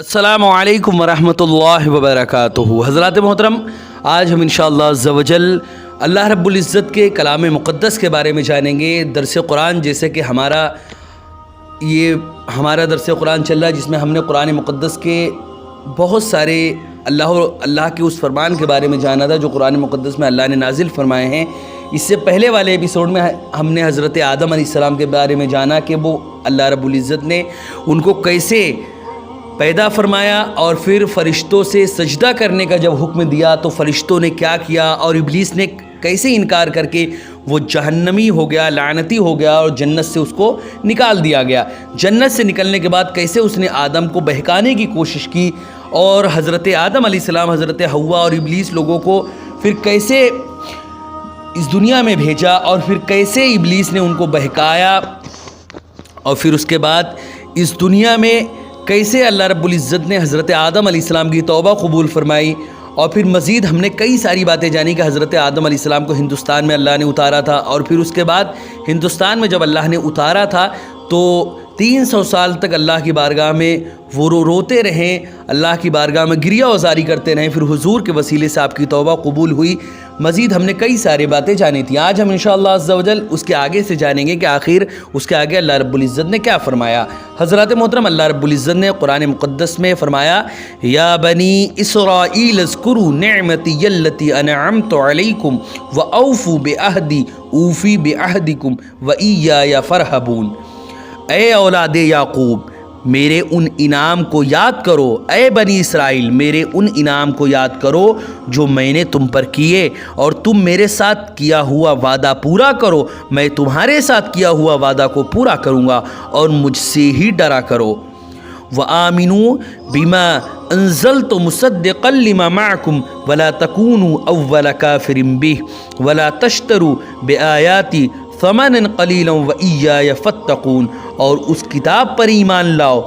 السلام علیکم ورحمۃ اللہ وبرکاتہ۔ حضرات محترم، آج ہم انشاءاللہ عز و جل اللہ رب العزت کے کلام مقدس کے بارے میں جانیں گے۔ درس قرآن، جیسے کہ ہمارا درس قرآن چل رہا ہے، جس میں ہم نے قرآن مقدس کے بہت سارے اللہ کے اس فرمان کے بارے میں جانا تھا جو قرآن مقدس میں اللہ نے نازل فرمائے ہیں۔ اس سے پہلے والے ایپیسوڈ میں ہم نے حضرت آدم علیہ السلام کے بارے میں جانا کہ وہ اللہ رب العزت نے ان کو کیسے پیدا فرمایا، اور پھر فرشتوں سے سجدہ کرنے کا جب حکم دیا تو فرشتوں نے کیا کیا، اور ابلیس نے کیسے انکار کر کے وہ جہنمی ہو گیا، لعنتی ہو گیا، اور جنت سے اس کو نکال دیا گیا۔ جنت سے نکلنے کے بعد کیسے اس نے آدم کو بہکانے کی کوشش کی، اور حضرت آدم علیہ السلام، حضرت حوا اور ابلیس لوگوں کو پھر کیسے اس دنیا میں بھیجا، اور پھر کیسے ابلیس نے ان کو بہکایا، اور پھر اس کے بعد اس دنیا میں کیسے اللہ رب العزت نے حضرت آدم علیہ السلام کی توبہ قبول فرمائی۔ اور پھر مزید ہم نے کئی ساری باتیں جانی کہ حضرت آدم علیہ السلام کو ہندوستان میں اللہ نے اتارا تھا، اور پھر اس کے بعد ہندوستان میں جب اللہ نے اتارا تھا تو 300 سال تک اللہ کی بارگاہ میں وہ روتے رہیں، اللہ کی بارگاہ میں گریہ وزاری کرتے رہیں، پھر حضور کے وسیلے سے آپ کی توبہ قبول ہوئی۔ مزید ہم نے کئی ساری باتیں جانی تھیں۔ آج ہم انشاءاللہ عز و جل اس کے آگے سے جانیں گے کہ آخر اس کے آگے اللہ رب العزت نے کیا فرمایا۔ حضرات محترم، اللہ رب العزت نے قرآن مقدس میں فرمایا، یا بنی اسرائیل اذکروا نعمتی التی انعمت علیکم واوفوا بعہدی اوفی بعہدکم وایای فارہبون۔ اے اولاد یعقوب، میرے ان انعام کو یاد کرو۔ اے بنی اسرائیل، میرے ان انعام کو یاد کرو جو میں نے تم پر کیے، اور تم میرے ساتھ کیا ہوا وعدہ پورا کرو۔ میں تمہارے ساتھ کیا ہوا وعدہ کو پورا کروں گا، اور مجھ سے ہی ڈرا کرو۔ وَآمِنُوا بِمَا أَنزَلْتُ مُصَدِّقًا لِمَا مَعَكُمْ وَلَا تَكُونُوا أَوَّلَ كَافِرٍ بِهِ وَلَا تَشْتَرُوا بِآيَاتِي ثَمَنًا قَلِيلًا وَإِيَّايَ فَاتَّقُونِ۔ اور اس کتاب پر ایمان لاؤ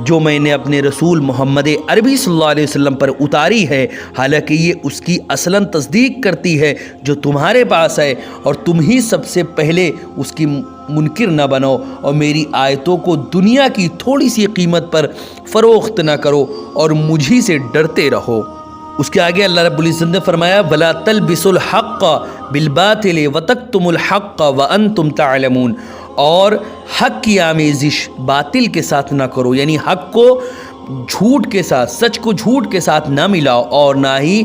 جو میں نے اپنے رسول محمد عربی صلی اللہ علیہ وسلم پر اتاری ہے، حالانکہ یہ اس کی اصلاً تصدیق کرتی ہے جو تمہارے پاس ہے، اور تم ہی سب سے پہلے اس کی منکر نہ بنو، اور میری آیتوں کو دنیا کی تھوڑی سی قیمت پر فروخت نہ کرو، اور مجھی سے ڈرتے رہو۔ اس کے آگے اللہ رب العزت نے فرمایا، وَلَا تَلْبِسُوا الْحَقَّ بِالْبَاطِلِ وَتَكْتُمُوا الْحَقَّ وَأَنْتُمْ تَعْلَمُونَ۔ اور حق کی آمیزش باطل کے ساتھ نہ کرو، یعنی حق کو جھوٹ کے ساتھ، سچ کو جھوٹ کے ساتھ نہ ملاؤ، اور نہ ہی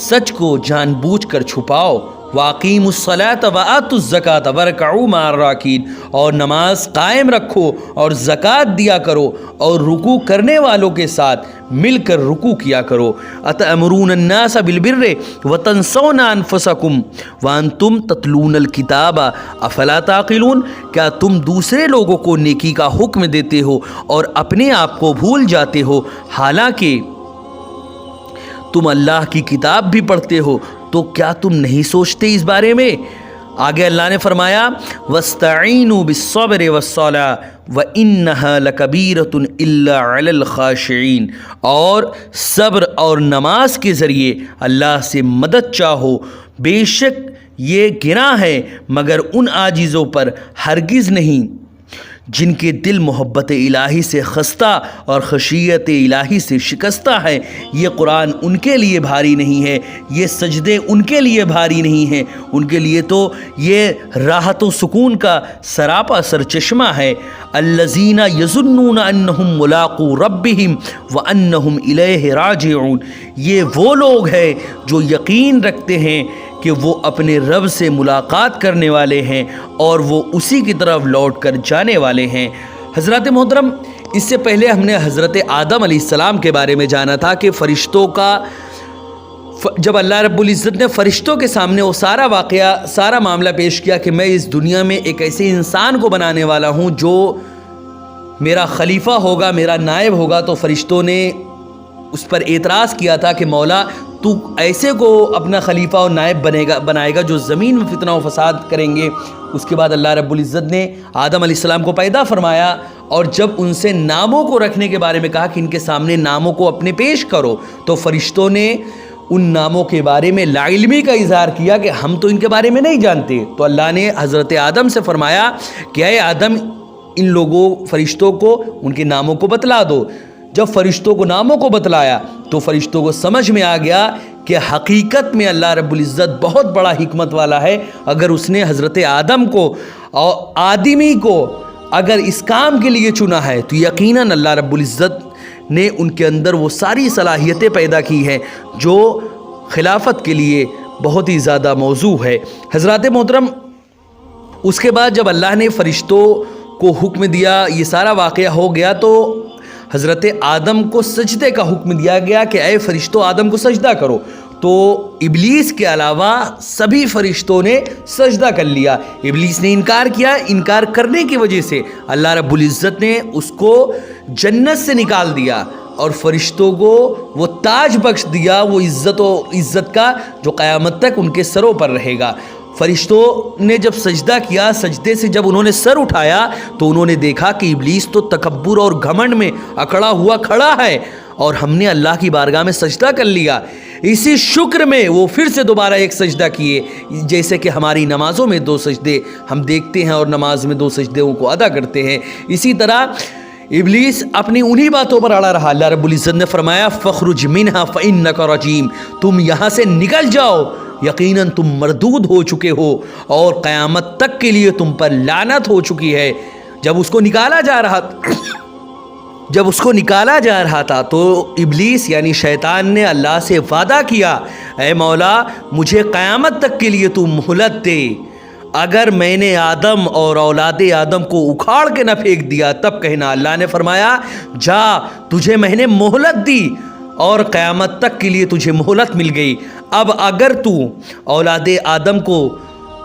سچ کو جان بوجھ کر چھپاؤ۔ وَأَقِيمُوا الصَّلَاةَ وَآتُوا الزَّكَاةَ وَارْكَعُوا مَعَ الرَّاكِعِينَ۔ اور نماز قائم رکھو اور زکوٰۃ دیا کرو، اور رکوع کرنے والوں کے ساتھ مل کر رکوع کیا کرو۔ أَتَأْمُرُونَ النَّاسَ بِالْبِرِّ وَتَنْسَوْنَ أَنفُسَكُمْ وَأَنْتُمْ تَتْلُونَ الْكِتَابَ أَفَلَا تَعْقِلُونَ۔ کیا تم دوسرے لوگوں کو نیکی کا حکم دیتے ہو اور اپنے آپ کو بھول جاتے ہو، حالانکہ تم اللہ کی کتاب بھی پڑھتے ہو؟ تو کیا تم نہیں سوچتے اس بارے میں؟ آگے اللہ نے فرمایا، وَاسْتَعِینُوا بِالصَّبْرِ وَالصَّلَاةِ وَإِنَّهَا لَكَبِیرَةٌ إِلَّا عَلَى الْخَاشِعِینَ۔ اور صبر اور نماز کے ذریعے اللہ سے مدد چاہو، بے شک یہ گناہ ہے مگر ان عاجزوں پر ہرگز نہیں جن کے دل محبت الہی سے خستہ اور خشیت الہی سے شکستہ ہے۔ یہ قرآن ان کے لیے بھاری نہیں ہے، یہ سجدے ان کے لیے بھاری نہیں ہیں، ان کے لیے تو یہ راحت و سکون کا سراپا سرچشمہ ہے۔ الذین یظنون انہم ملاقو ربہم وانہم الیہ راجعون۔ یہ وہ لوگ ہیں جو یقین رکھتے ہیں کہ وہ اپنے رب سے ملاقات کرنے والے ہیں، اور وہ اسی کی طرف لوٹ کر جانے والے ہیں۔ حضرات محترم، اس سے پہلے ہم نے حضرت آدم علیہ السلام کے بارے میں جانا تھا کہ فرشتوں کا جب اللہ رب العزت نے فرشتوں کے سامنے وہ سارا واقعہ، سارا معاملہ پیش کیا کہ میں اس دنیا میں ایک ایسے انسان کو بنانے والا ہوں جو میرا خلیفہ ہوگا، میرا نائب ہوگا، تو فرشتوں نے اس پر اعتراض کیا تھا کہ مولا، تو ایسے کو اپنا خلیفہ اور نائب بنائے گا جو زمین میں فتنہ و فساد کریں گے۔ اس کے بعد اللہ رب العزت نے آدم علیہ السلام کو پیدا فرمایا، اور جب ان سے ناموں کو رکھنے کے بارے میں کہا کہ ان کے سامنے ناموں کو اپنے پیش کرو، تو فرشتوں نے ان ناموں کے بارے میں لا علمی کا اظہار کیا کہ ہم تو ان کے بارے میں نہیں جانتے۔ تو اللہ نے حضرت آدم سے فرمایا کہ اے آدم، ان لوگوں فرشتوں کو ان کے ناموں کو بتلا دو۔ جب فرشتوں کو ناموں کو بتلایا تو فرشتوں کو سمجھ میں آ گیا کہ حقیقت میں اللہ رب العزت بہت بڑا حکمت والا ہے. اگر اس نے حضرت آدم کو اور آدمی کو اگر اس کام کے لیے چنا ہے تو یقیناً اللہ رب العزت نے ان کے اندر وہ ساری صلاحیتیں پیدا کی ہیں جو خلافت کے لیے بہت ہی زیادہ موزوں ہے. حضرات محترم، اس کے بعد جب اللہ نے فرشتوں کو حکم دیا، یہ سارا واقعہ ہو گیا، تو حضرت آدم کو سجدے کا حکم دیا گیا کہ اے فرشتوں آدم کو سجدہ کرو. تو ابلیس کے علاوہ سبھی فرشتوں نے سجدہ کر لیا. ابلیس نے انکار کیا. انکار کرنے کی وجہ سے اللہ رب العزت نے اس کو جنت سے نکال دیا اور فرشتوں کو وہ تاج بخش دیا، وہ عزت کا جو قیامت تک ان کے سروں پر رہے گا. فرشتوں نے جب سجدہ کیا، سجدے سے جب انہوں نے سر اٹھایا تو انہوں نے دیکھا کہ ابلیس تو تکبر اور گھمنڈ میں اکڑا ہوا کھڑا ہے اور ہم نے اللہ کی بارگاہ میں سجدہ کر لیا. اسی شکر میں وہ پھر سے دوبارہ ایک سجدہ کیے، جیسے کہ ہماری نمازوں میں 2 سجدے ہم دیکھتے ہیں اور نماز میں 2 سجدوں کو ادا کرتے ہیں. اسی طرح ابلیس اپنی انہی باتوں پر اڑا رہا. اللہ رب العزت نے فرمایا فخرج منہا فإنک رجیم، تم یہاں سے نکل جاؤ، یقیناً تم مردود ہو چکے ہو اور قیامت تک کے لیے تم پر لعنت ہو چکی ہے. جب اس کو نکالا جا رہا تھا تو ابلیس یعنی شیطان نے اللہ سے وعدہ کیا، اے مولا مجھے قیامت تک کے لیے تو مہلت دے، اگر میں نے آدم اور اولاد آدم کو اکھاڑ کے نہ پھینک دیا تب کہنا. اللہ نے فرمایا جا، تجھے میں نے مہلت دی اور قیامت تک کے لیے تجھے مہلت مل گئی. اب اگر تو اولاد آدم کو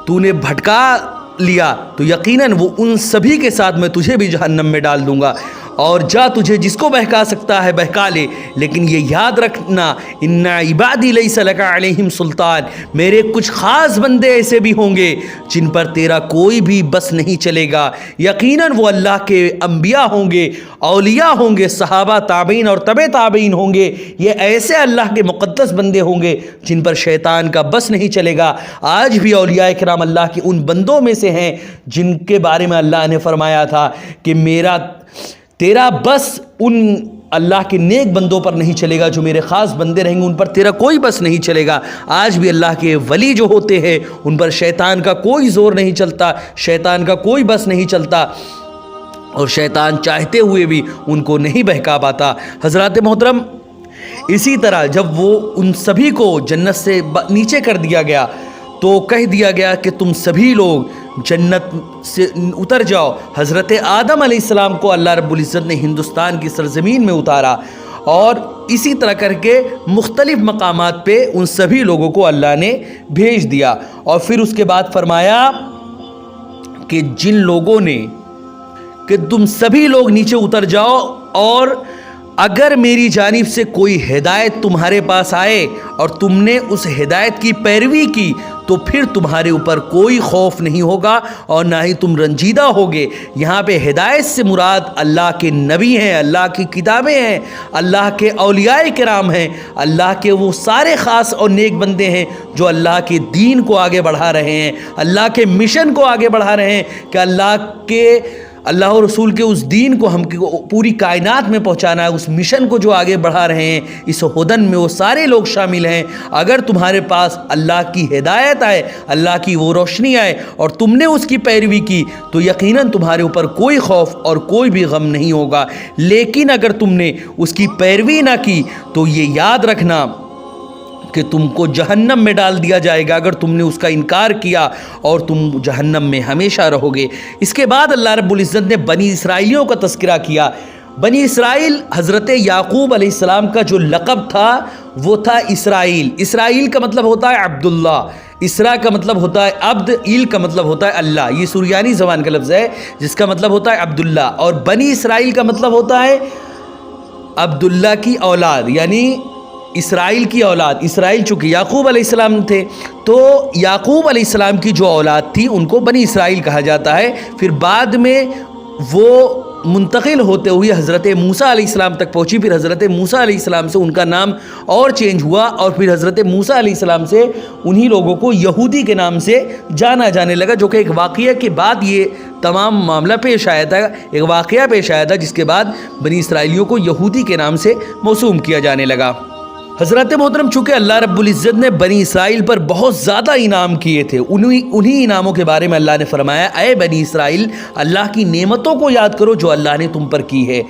تو نے بھٹکا لیا تو یقیناً وہ ان سبھی کے ساتھ میں تجھے بھی جہنم میں ڈال دوں گا. اور جا، تجھے جس کو بہکا سکتا ہے بہکا لے، لیکن یہ یاد رکھنا ان عبادی لیس لک علیہم سلطان، میرے کچھ خاص بندے ایسے بھی ہوں گے جن پر تیرا کوئی بھی بس نہیں چلے گا. یقیناً وہ اللہ کے انبیاء ہوں گے، اولیاء ہوں گے، صحابہ تابعین اور تبع تابعین ہوں گے. یہ ایسے اللہ کے مقدس بندے ہوں گے جن پر شیطان کا بس نہیں چلے گا. آج بھی اولیاء کرام اللہ کے ان بندوں میں سے ہیں جن کے بارے میں اللہ نے فرمایا تھا کہ تیرا بس ان اللہ کے نیک بندوں پر نہیں چلے گا، جو میرے خاص بندے رہیں گے ان پر تیرا کوئی بس نہیں چلے گا. آج بھی اللہ کے ولی جو ہوتے ہیں ان پر شیطان کا کوئی زور نہیں چلتا، شیطان کا کوئی بس نہیں چلتا اور شیطان چاہتے ہوئے بھی ان کو نہیں بہکا پاتا. حضرات محترم، اسی طرح جب وہ ان سبھی کو جنت سے نیچے کر دیا گیا تو کہہ دیا گیا کہ تم سبھی لوگ جنت سے اتر جاؤ. حضرت آدم علیہ السلام کو اللہ رب العزت نے ہندوستان کی سرزمین میں اتارا اور اسی طرح کر کے مختلف مقامات پہ ان سبھی لوگوں کو اللہ نے بھیج دیا. اور پھر اس کے بعد فرمایا کہ جن لوگوں نے کہ تم سبھی لوگ نیچے اتر جاؤ اور اگر میری جانب سے کوئی ہدایت تمہارے پاس آئے اور تم نے اس ہدایت کی پیروی کی تو پھر تمہارے اوپر کوئی خوف نہیں ہوگا اور نہ ہی تم رنجیدہ ہوگے. یہاں پہ ہدایت سے مراد اللہ کے نبی ہیں، اللہ کی کتابیں ہیں، اللہ کے اولیاء کرام ہیں، اللہ کے وہ سارے خاص اور نیک بندے ہیں جو اللہ کے دین کو آگے بڑھا رہے ہیں، اللہ کے مشن کو آگے بڑھا رہے ہیں کہ اللہ اور رسول کے اس دین کو ہم پوری کائنات میں پہنچانا ہے. اس مشن کو جو آگے بڑھا رہے ہیں، اس ہدن میں وہ سارے لوگ شامل ہیں. اگر تمہارے پاس اللہ کی ہدایت آئے، اللہ کی وہ روشنی آئے اور تم نے اس کی پیروی کی تو یقیناً تمہارے اوپر کوئی خوف اور کوئی بھی غم نہیں ہوگا. لیکن اگر تم نے اس کی پیروی نہ کی تو یہ یاد رکھنا کہ تم کو جہنم میں ڈال دیا جائے گا اگر تم نے اس کا انکار کیا اور تم جہنم میں ہمیشہ رہو گے. اس کے بعد اللہ رب العزت نے بنی اسرائیلیوں کا تذکرہ کیا. بنی اسرائیل حضرت یعقوب علیہ السلام کا جو لقب تھا وہ تھا اسرائیل. اسرائیل کا مطلب ہوتا ہے عبداللہ، اسرا کا مطلب ہوتا ہے عبد، ایل کا مطلب ہوتا ہے اللہ. یہ سریانی زبان کا لفظ ہے جس کا مطلب ہوتا ہے عبداللہ. اور بنی اسرائیل کا مطلب ہوتا ہے عبداللہ کی اولاد، یعنی اسرائیل کی اولاد. اسرائیل چونکہ یعقوب علیہ السلام تھے تو یعقوب علیہ السلام کی جو اولاد تھی ان کو بنی اسرائیل کہا جاتا ہے. پھر بعد میں وہ منتقل ہوتے ہوئے حضرت موسیٰ علیہ السلام تک پہنچی. پھر حضرت موسیٰ علیہ السلام سے ان کا نام اور چینج ہوا اور پھر حضرت موسیٰ علیہ السلام سے انہی لوگوں کو یہودی کے نام سے جانا جانے لگا، جو کہ ایک واقعہ کے بعد یہ تمام معاملہ پیش آیا تھا، ایک واقعہ پیش آیا تھا جس کے بعد بنی اسرائیلیوں کو یہودی کے نام سے موسوم کیا جانے لگا۔ حضرت محترم، چونکہ اللہ رب العزت نے بنی اسرائیل پر بہت زیادہ انعام کیے تھے، انہی انعاموں کے بارے میں اللہ نے فرمایا، اے بنی اسرائیل، اللہ کی نعمتوں کو یاد کرو جو اللہ نے تم پر کی ہے،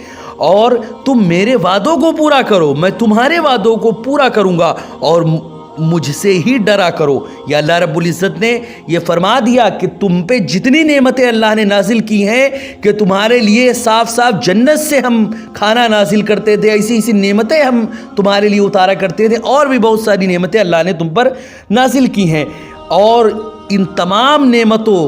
اور تم میرے وعدوں کو پورا کرو، میں تمہارے وعدوں کو پورا کروں گا، اور مجھ سے ہی ڈرا کرو۔ یا اللہ رب العزت نے یہ فرما دیا کہ تم پہ جتنی نعمتیں اللہ نے نازل کی ہیں کہ تمہارے لیے صاف صاف جنت سے ہم کھانا نازل کرتے تھے، ایسی نعمتیں ہم تمہارے لیے اتارا کرتے تھے، اور بھی بہت ساری نعمتیں اللہ نے تم پر نازل کی ہیں، اور ان تمام نعمتوں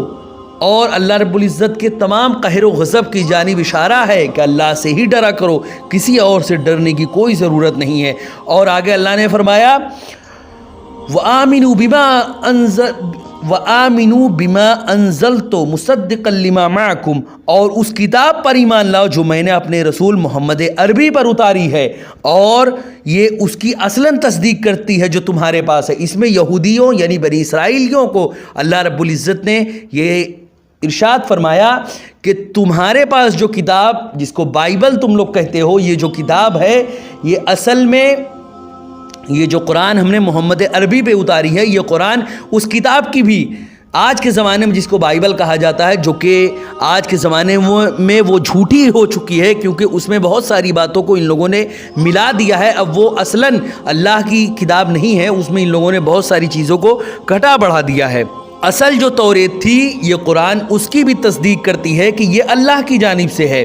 اور اللہ رب العزت کے تمام قہر و غضب کی جانب اشارہ ہے کہ اللہ سے ہی ڈرا کرو، کسی اور سے ڈرنے کی کوئی ضرورت نہیں ہے۔ اور آگے اللہ نے فرمایا، وَآمِنُوا بِمَا أَنزَلْتُ مُصَدِّقًا لِمَا مَعَكُمْ، اور اس کتاب پر ایمان لاؤ جو میں نے اپنے رسول محمد عربی پر اتاری ہے، اور یہ اس کی اصلاً تصدیق کرتی ہے جو تمہارے پاس ہے۔ اس میں یہودیوں یعنی بنی اسرائیلیوں کو اللہ رب العزت نے یہ ارشاد فرمایا کہ تمہارے پاس جو کتاب، جس کو بائبل تم لوگ کہتے ہو، یہ جو کتاب ہے، یہ اصل میں یہ جو قرآن ہم نے محمد عربی پہ اتاری ہے، یہ قرآن اس کتاب کی بھی آج کے زمانے میں جس کو بائبل کہا جاتا ہے، جو کہ آج کے زمانے میں وہ جھوٹی ہو چکی ہے، کیونکہ اس میں بہت ساری باتوں کو ان لوگوں نے ملا دیا ہے۔ اب وہ اصلاً اللہ کی کتاب نہیں ہے، اس میں ان لوگوں نے بہت ساری چیزوں کو گھٹا بڑھا دیا ہے۔ اصل جو توریت تھی، یہ قرآن اس کی بھی تصدیق کرتی ہے کہ یہ اللہ کی جانب سے ہے،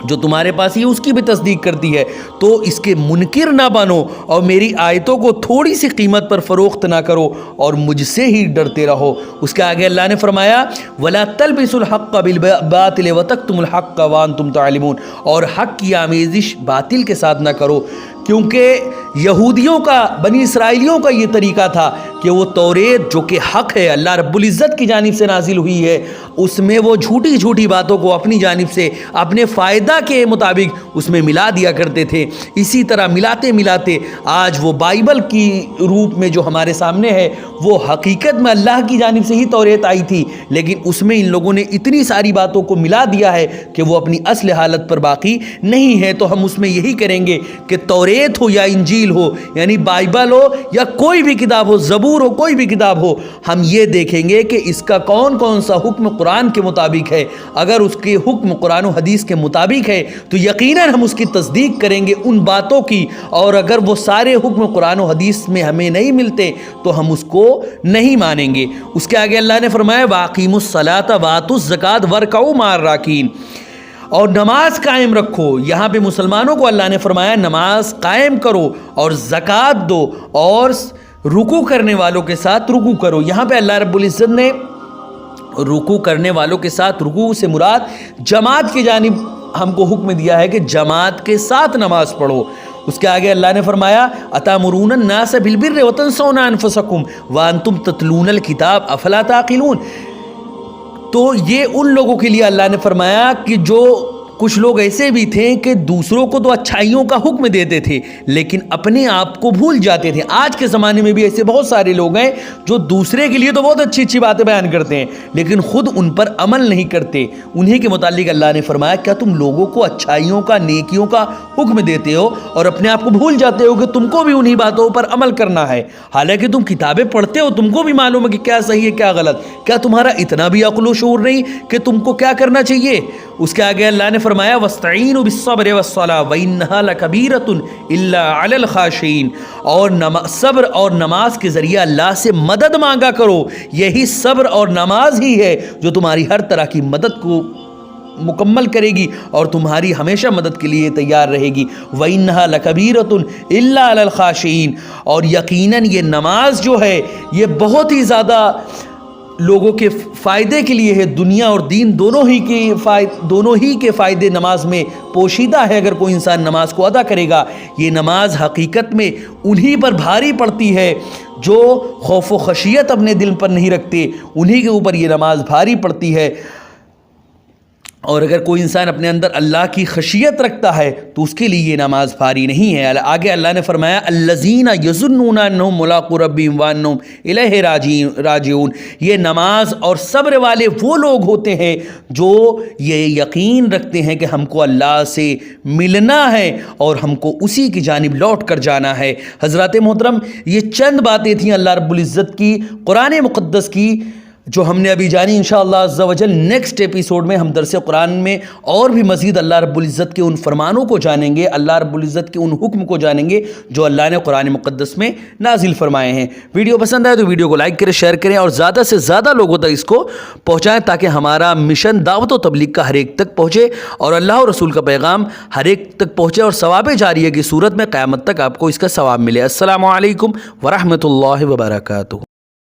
جو تمہارے پاس یہ اس کی بھی تصدیق کرتی ہے، تو اس کے منکر نہ بنو اور میری آیتوں کو تھوڑی سی قیمت پر فروخت نہ کرو اور مجھ سے ہی ڈرتے رہو۔ اس کے آگے اللہ نے فرمایا، وَلَا تَلْبِسُوا الْحَقَّ بِالْبَاطِلِ وَتَكْتُمُوا الْحَقَّ وَأَنْتُمْ تَعْلَمُونَ، اور حق کی آمیزش باطل کے ساتھ نہ کرو، کیونکہ یہودیوں کا، بنی اسرائیلیوں کا یہ طریقہ تھا کہ وہ توریت جو کہ حق ہے، اللہ رب العزت کی جانب سے نازل ہوئی ہے، اس میں وہ جھوٹی جھوٹی باتوں کو اپنی جانب سے اپنے فائدہ کے مطابق اس میں ملا دیا کرتے تھے۔ اسی طرح ملاتے ملاتے آج وہ بائبل کی روپ میں جو ہمارے سامنے ہے، وہ حقیقت میں اللہ کی جانب سے ہی توریت آئی تھی، لیکن اس میں ان لوگوں نے اتنی ساری باتوں کو ملا دیا ہے کہ وہ اپنی اصل حالت پر باقی نہیں ہے۔ تو ہم اس میں یہی کریں گے کہ توریت ہو یا انجیل ہو، یعنی بائبل ہو یا کوئی بھی کتاب ہو، زبور ہو، کوئی بھی کتاب ہو، ہم یہ دیکھیں گے کہ اس کا کون کون سا حکم قرآن کے مطابق ہے۔ اگر اس کے حکم قرآن و حدیث کے مطابق ہے تو یقیناً ہم اس کی تصدیق کریں گے ان باتوں کی، اور اگر وہ سارے حکم قرآن و حدیث میں ہمیں نہیں ملتے تو ہم اس کو نہیں مانیں گے۔ اس کے آگے اللہ نے فرمایا، وَأَقِیمُوا الصَّلَاةَ وَآتُوا الزَّکَاةَ وَارْکَعُوا مَعَ الرَّاکِعِینَ، اور نماز قائم رکھو۔ یہاں پہ مسلمانوں کو اللہ نے فرمایا نماز قائم کرو اور زکوٰۃ دو اور رکوع کرنے والوں کے ساتھ رکوع کرو۔ یہاں پہ اللہ رب العزت نے رکوع کرنے والوں کے ساتھ، رکوع سے مراد جماعت کی جانب ہم کو حکم دیا ہے کہ جماعت کے ساتھ نماز پڑھو۔ اس کے آگے اللہ نے فرمایا، أَتَأْمُرُونَ النَّاسَ بِالْبِرِّ وَتَنْسَوْنَ أَنفُسَكُمْ وَأَنْتُمْ تَتْلُونَ الْكِتَابَ أَفَلَا تَعْقِلُونَ۔ تو یہ ان لوگوں کے لیے اللہ نے فرمایا کہ جو کچھ لوگ ایسے بھی تھے کہ دوسروں کو تو اچھائیوں کا حکم دیتے تھے لیکن اپنے آپ کو بھول جاتے تھے۔ آج کے زمانے میں بھی ایسے بہت سارے لوگ ہیں جو دوسرے کے لیے تو بہت اچھی اچھی باتیں بیان کرتے ہیں لیکن خود ان پر عمل نہیں کرتے۔ انہی کے متعلق اللہ نے فرمایا، کیا تم لوگوں کو اچھائیوں کا، نیکیوں کا حکم دیتے ہو اور اپنے آپ کو بھول جاتے ہو کہ تم کو بھی انہی باتوں پر عمل کرنا ہے؟ حالانکہ تم کتابیں پڑھتے ہو، تم کو بھی معلوم ہے کہ کیا صحیح ہے کیا غلط۔ کیا تمہارا اتنا بھی عقل و شعور نہیں کہ تم کو کیا کرنا چاہیے؟ اس کے آگے اللہ نے فرمایا، وَاسْتَعِینُوا بِالصَّبْرِ وَالصَّلَاةِ وَإِنَّهَا لَكَبِیرَةٌ إِلَّا عَلَى الْخَاشِعِینَ، اور صبر اور نماز کے ذریعے اللہ سے مدد مانگا کرو۔ یہی صبر اور نماز ہی ہے جو تمہاری ہر طرح کی مدد کو مکمل کرے گی اور تمہاری ہمیشہ مدد کے لیے تیار رہے گی۔ وَإِنَّهَا لَكَبِیرَةٌ إِلَّا عَلَى الْخَاشِعِینَ، اور یقیناً یہ نماز جو ہے یہ بہت ہی زیادہ لوگوں کے فائدے کے لیے ہے، دنیا اور دین دونوں ہی کے فائدے نماز میں پوشیدہ ہے۔ اگر کوئی انسان نماز کو ادا کرے گا، یہ نماز حقیقت میں انہی پر بھاری پڑتی ہے جو خوف و خشیت اپنے دل پر نہیں رکھتے، انہی کے اوپر یہ نماز بھاری پڑتی ہے۔ اور اگر کوئی انسان اپنے اندر اللہ کی خشیت رکھتا ہے تو اس کے لیے یہ نماز بھاری نہیں ہے۔ آگے اللہ نے فرمایا الذین یظنون انہم ملاقو ربہم وانہم الیہ راجعون، یہ نماز اور صبر والے وہ لوگ ہوتے ہیں جو یہ یقین رکھتے ہیں کہ ہم کو اللہ سے ملنا ہے اور ہم کو اسی کی جانب لوٹ کر جانا ہے۔ حضرات محترم، یہ چند باتیں تھیں اللہ رب العزت کی قرآن مقدس کی جو ہم نے ابھی جانی۔ انشاءاللہ عز و جل نیکسٹ ایپیسوڈ میں ہم درس قرآن میں اور بھی مزید اللہ رب العزت کے ان فرمانوں کو جانیں گے، اللہ رب العزت کے ان حکم کو جانیں گے جو اللہ نے قرآن مقدس میں نازل فرمائے ہیں۔ ویڈیو پسند آئے تو ویڈیو کو لائک کریں، شیئر کریں اور زیادہ سے زیادہ لوگوں تک اس کو پہنچائیں تاکہ ہمارا مشن دعوت و تبلیغ کا ہر ایک تک پہنچے اور اللہ اور رسول کا پیغام ہر ایک تک پہنچے اور ثواب جاریہ کی صورت میں قیامت تک آپ کو اس کا ثواب ملے۔ السلام علیکم ورحمۃ اللہ وبرکاتہ۔